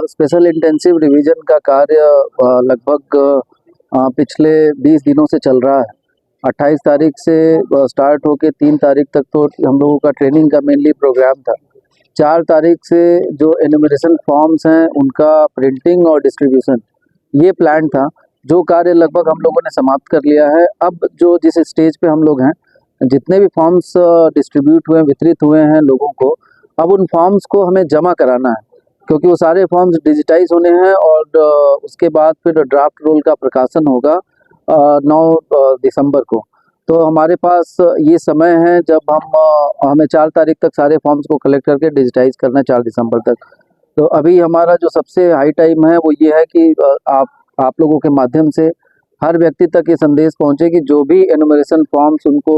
Special intensive revision का कार्य लगभग पिछले 20 दिनों से चल रहा है। 28 तारीख से स्टार्ट होके 3 तारीख तक तो हम लोगों का ट्रेनिंग का मेनली प्रोग्राम था। 4 तारीख से जो एनुमरेशन फॉर्म्स हैं उनका प्रिंटिंग और डिस्ट्रीब्यूशन ये प्लान था, जो कार्य लगभग हम लोगों ने समाप्त कर लिया है। अब जो जिस स्टेज पे हम लोग हैं, जितने भी फॉर्म्स डिस्ट्रीब्यूट हुए, वितरित हुए हैं लोगों को, अब उन फॉर्म्स को हमें जमा कराना है, क्योंकि वो सारे फॉर्म्स डिजिटाइज होने हैं और उसके बाद फिर ड्राफ्ट रोल का प्रकाशन होगा 9 दिसंबर को। तो हमारे पास ये समय है जब हमें 4 तारीख तक सारे फॉर्म्स को कलेक्ट करके डिजिटाइज करना है 4 दिसंबर तक। तो अभी हमारा जो सबसे हाई टाइम है वो ये है कि आप लोगों के माध्यम से हर व्यक्ति तक ये संदेश पहुंचे कि जो भी एनुमरेशन फॉर्म्स उनको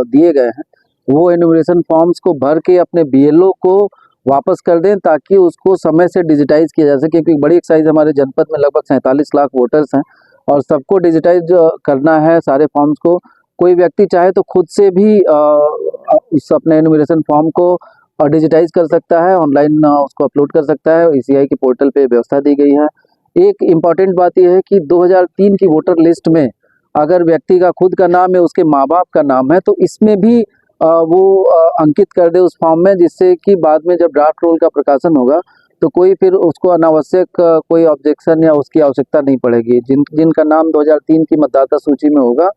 दिए गए हैं, वो एनुमरेशन फॉर्म्स को भर के अपने बीएलओ को वापस कर दें, ताकि उसको समय से डिजिटाइज किया जा सके। क्योंकि बड़ी एक्साइज हमारे जनपद में लगभग 47 लाख वोटर्स हैं और सबको डिजिटाइज करना है सारे फॉर्म्स को। कोई व्यक्ति चाहे तो खुद से भी उस अपने एनुमरेशन फॉर्म को डिजिटाइज कर सकता है, ऑनलाइन उसको अपलोड कर सकता है। ईसीआई के पोर्टल पे व्यवस्था दी गई है। एक इम्पॉर्टेंट बात यह है कि 2003 की वोटर लिस्ट में अगर व्यक्ति का खुद का नाम है, उसके माँ बाप का नाम है, तो इसमें भी वो अंकित कर दे उस फॉर्म में, जिससे कि बाद में जब ड्राफ्ट रोल का प्रकाशन होगा तो कोई फिर उसको अनावश्यक कोई ऑब्जेक्शन या उसकी आवश्यकता नहीं पड़ेगी। जिनका नाम 2003 की मतदाता सूची में होगा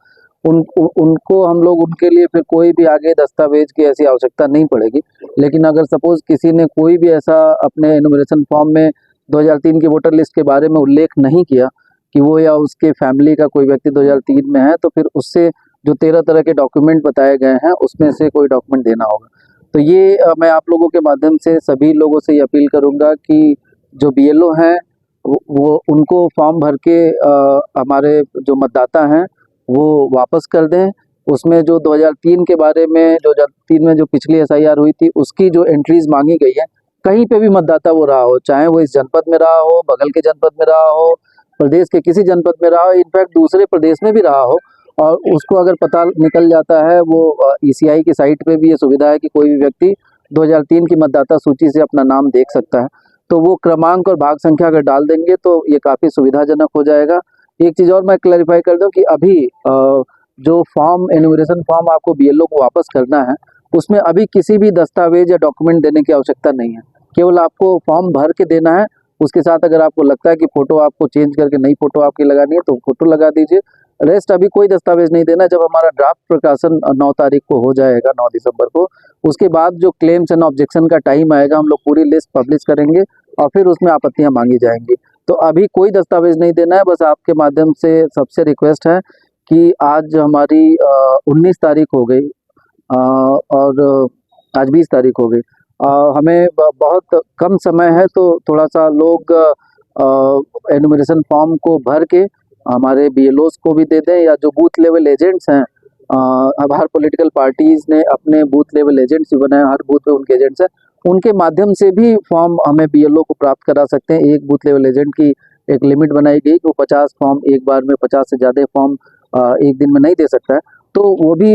उनको हम लोग उनके लिए फिर कोई भी आगे दस्तावेज की ऐसी आवश्यकता नहीं पड़ेगी। लेकिन अगर सपोज किसी ने कोई भी ऐसा अपने एनुमरेशन फॉर्म में 2003 की वोटर लिस्ट के बारे में उल्लेख नहीं किया कि वो या उसके फैमिली का कोई व्यक्ति 2003 में है, तो फिर उससे जो 13 तरह के डॉक्यूमेंट बताए गए हैं उसमें से कोई डॉक्यूमेंट देना होगा। तो ये मैं आप लोगों के माध्यम से सभी लोगों से ये अपील करूंगा कि जो बीएलओ हैं वो उनको फॉर्म भर के हमारे जो मतदाता हैं वो वापस कर दें। उसमें जो 2003 के बारे में, 2003 में जो पिछली एसआईआर हुई थी उसकी जो एंट्रीज मांगी गई है, कहीं पे भी मतदाता वो रहा हो, चाहे वो इस जनपद में रहा हो, बगल के जनपद में रहा हो, प्रदेश के किसी जनपद में रहा हो, इनफैक्ट दूसरे प्रदेश में भी रहा हो, और उसको अगर पता निकल जाता है, वो ईसीआई की साइट पे भी ये सुविधा है कि कोई भी व्यक्ति 2003 की मतदाता सूची से अपना नाम देख सकता है। तो वो क्रमांक और भाग संख्या अगर डाल देंगे तो ये काफ़ी सुविधाजनक हो जाएगा। एक चीज़ और मैं क्लैरिफाई कर दूं कि अभी जो फॉर्म एनुमरेशन फॉर्म आपको बीएलओ को वापस करना है, उसमें अभी किसी भी दस्तावेज या डॉक्यूमेंट देने की आवश्यकता नहीं है। केवल आपको फॉर्म भर के देना है। उसके साथ अगर आपको लगता है कि फ़ोटो आपको चेंज करके नई फ़ोटो आपकी लगानी है तो फ़ोटो लगा दीजिए। रेस्ट अभी कोई दस्तावेज नहीं देना। जब हमारा ड्राफ्ट प्रकाशन 9 तारीख को हो जाएगा, 9 दिसंबर को, उसके बाद जो क्लेम्स एंड ऑब्जेक्शन का टाइम आएगा, हम लोग पूरी लिस्ट पब्लिश करेंगे और फिर उसमें आपत्तियां मांगी जाएंगी। तो अभी कोई दस्तावेज नहीं देना है। बस आपके माध्यम से सबसे रिक्वेस्ट है कि आज हमारी 19 तारीख हो गई और आज 20 तारीख हो गई। हमें बहुत कम समय है, तो थोड़ा सा लोग एनुमरेशन फॉर्म को भर के हमारे बीएलओस को भी दे दें, या जो बूथ लेवल एजेंट्स हैं, अब हर पॉलिटिकल पार्टीज ने अपने बूथ लेवल एजेंट्स भी बनाए, हर बूथ पे उनके एजेंट्स हैं, उनके माध्यम से भी फॉर्म हमें बीएलओ को प्राप्त करा सकते हैं। एक बूथ लेवल एजेंट की एक लिमिट बनाई गई कि वो 50 फॉर्म एक बार में, 50 से ज़्यादा फॉर्म एक दिन में नहीं दे सकता है। तो वो भी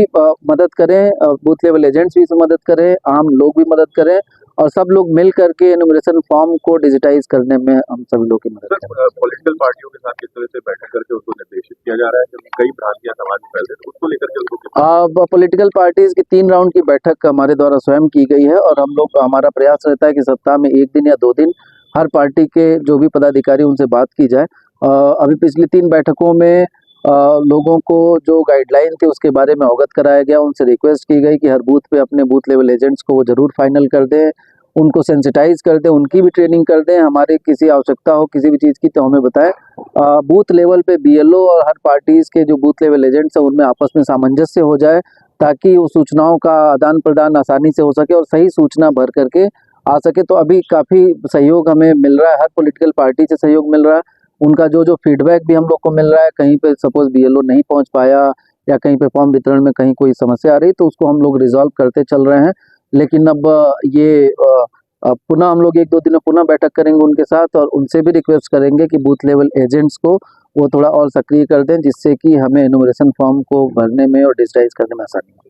मदद करें, बूथ लेवल एजेंट्स भी मदद करें, आम लोग भी मदद करें, और सब लोग मिल करके एनुमरेशन फॉर्म को डिजिटाइज करने में हम सभी लोग की मदद करें। पॉलिटिकल पार्टियों के साथ किस तरह से बैठक करके उसको निर्देशित किया जा रहा है, क्योंकि कई भ्रांतियां समाज में फैल रही है, उसको लेकर के उनको पॉलिटिकल पार्टीज की 3 राउंड की बैठक हमारे द्वारा स्वयं की गई है, और हम लोग, हमारा प्रयास रहता है कि सप्ताह में 1 दिन या 2 दिन हर पार्टी के जो भी पदाधिकारी उनसे बात की जाए। अभी पिछली 3 बैठकों में लोगों को जो गाइडलाइन थी उसके बारे में अवगत कराया गया। उनसे रिक्वेस्ट की गई कि हर बूथ पे अपने बूथ लेवल एजेंट्स को वो जरूर फाइनल कर दें, उनको सेंसिटाइज कर दें, उनकी भी ट्रेनिंग कर दें। हमारी किसी आवश्यकता हो किसी भी चीज़ की तो हमें बताएं। बूथ लेवल पे बीएलओ और हर पार्टीज के जो बूथ लेवल एजेंट्स हैं उनमें आपस में सामंजस्य हो जाए, ताकि उस सूचनाओं का आदान प्रदान आसानी से हो सके और सही सूचना भर करके आ सके। तो अभी काफ़ी सहयोग हमें मिल रहा है, हर पॉलिटिकल पार्टी से सहयोग मिल रहा है। उनका जो फीडबैक भी हम लोग को मिल रहा है, कहीं पे सपोज बीएलओ नहीं पहुंच पाया या कहीं पे फॉर्म वितरण में कहीं कोई समस्या आ रही, तो उसको हम लोग रिजॉल्व करते चल रहे हैं। लेकिन अब ये पुनः हम लोग 1-2 दिन में पुनः बैठक करेंगे उनके साथ और उनसे भी रिक्वेस्ट करेंगे कि बूथ लेवल एजेंट्स को वो थोड़ा और सक्रिय कर दें, जिससे कि हमें एनुमरेशन फॉर्म को भरने में और डिजिटाइज करने में आसानी हो।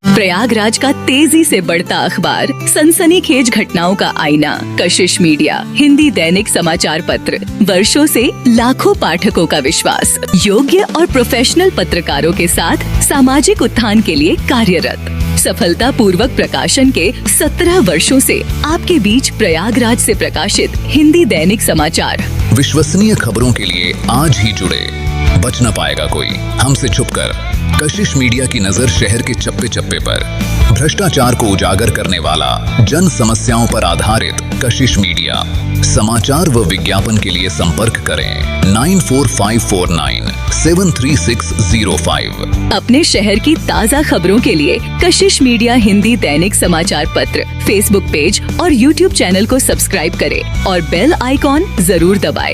प्रयागराज का तेजी से बढ़ता अखबार, सनसनीखेज घटनाओं का आईना, कशिश मीडिया, हिंदी दैनिक समाचार पत्र, वर्षों से लाखों पाठकों का विश्वास, योग्य और प्रोफेशनल पत्रकारों के साथ सामाजिक उत्थान के लिए कार्यरत, सफलता पूर्वक प्रकाशन के 17 वर्षों से आपके बीच प्रयागराज से प्रकाशित हिंदी दैनिक समाचार। विश्वसनीय खबरों के लिए आज ही जुड़े, बच न पाएगा कोई हमसे छुपकर। कशिश मीडिया की नजर शहर के चप्पे चप्पे पर, भ्रष्टाचार को उजागर करने वाला, जन समस्याओं पर आधारित कशिश मीडिया। समाचार व विज्ञापन के लिए संपर्क करें 94549 73605। अपने शहर की ताज़ा खबरों के लिए कशिश मीडिया हिंदी दैनिक समाचार पत्र फेसबुक पेज और यूट्यूब चैनल को सब्सक्राइब करें और बेल आइकॉन जरूर दबाएं।